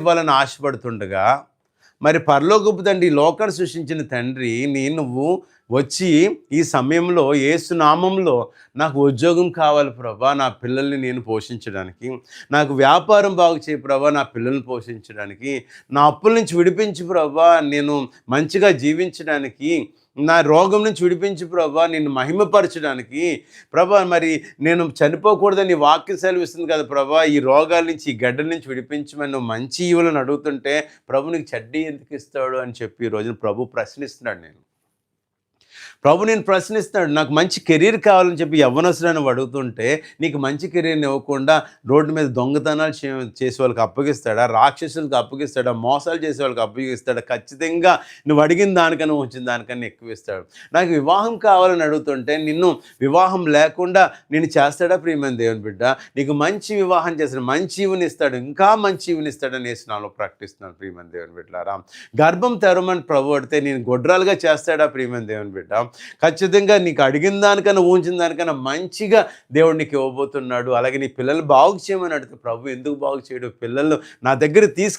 ఇవ్వాలని ఆశపడుతుండగా, మరి పరలోకపు తండ్రి ఈ లోకాన్ని సృష్టించిన తండ్రి నువ్వు వచ్చి ఈ సమయంలో యేసు నామంలో నాకు ఉద్యోగం కావాలి ప్రభా, నా పిల్లల్ని నేను పోషించడానికి, నాకు వ్యాపారం బాగు చేయి ప్రభా, నా పిల్లల్ని పోషించడానికి, నా అప్పుల నుంచి విడిపించి ప్రభా, నేను మంచిగా జీవించడానికి, నా రోగం నుంచి విడిపించి ప్రభా, నిన్ను మహిమపరచడానికి ప్రభా, మరి నేను చనిపోకూడదని వాక్యం సెలవిస్తుంది కదా ప్రభా, ఈ రోగాల నుంచి ఈ గడ్డల నుంచి విడిపించమని నువ్వు మంచి ఈవులను అడుగుతుంటే ప్రభు నీకు చెడ్డీ ఎందుకు ఇస్తాడు అని చెప్పి ఈ రోజున ప్రభు ప్రశ్నిస్తున్నాడు. నేను ప్రశ్నిస్తున్నాడు, నాకు మంచి కెరీర్ కావాలని చెప్పి యవ్వనస్తులను అడుగుతుంటే నీకు మంచి కెరీర్ని ఇవ్వకుండా రోడ్డు మీద దొంగతనాలు చేసే వాళ్ళకి అప్పగిస్తాడా, రాక్షసులకు అప్పగిస్తాడా, మోసాలు చేసే వాళ్ళకి అప్పగిస్తాడా? ఖచ్చితంగా నువ్వు అడిగిన దానికన్నా వచ్చిన దానికన్నా ఎక్కువ ఇస్తాడు. నాకు వివాహం కావాలని అడుగుతుంటే నిన్ను వివాహం లేకుండా నేను చేస్తాడా ప్రియమైన దేవుని బిడ్డ? నీకు మంచి వివాహం చేస్తాడు, మంచి ఈవుని ఇస్తాడు, ఇంకా మంచి ఈవుని ఇస్తాడని నాలో ప్రకటిస్తున్నాను ప్రియమైన దేవుని బిడ్డలారా. గర్భం తెరవమని ప్రభు అడితే నేను గొడ్రాలుగా చేస్తాడా ప్రియమైన దేవుని బిడ్డ? ఖచ్చితంగా నీకు అడిగిన దానికన్నా ఊహించిన దానికన్నా మంచిగా దేవుడు నీకు ఇవ్వబోతున్నాడు. అలాగే నీ పిల్లలు బాగు చేయమని అడిగితే ప్రభు ఎందుకు బాగు చేయడు? పిల్లలు నా దగ్గర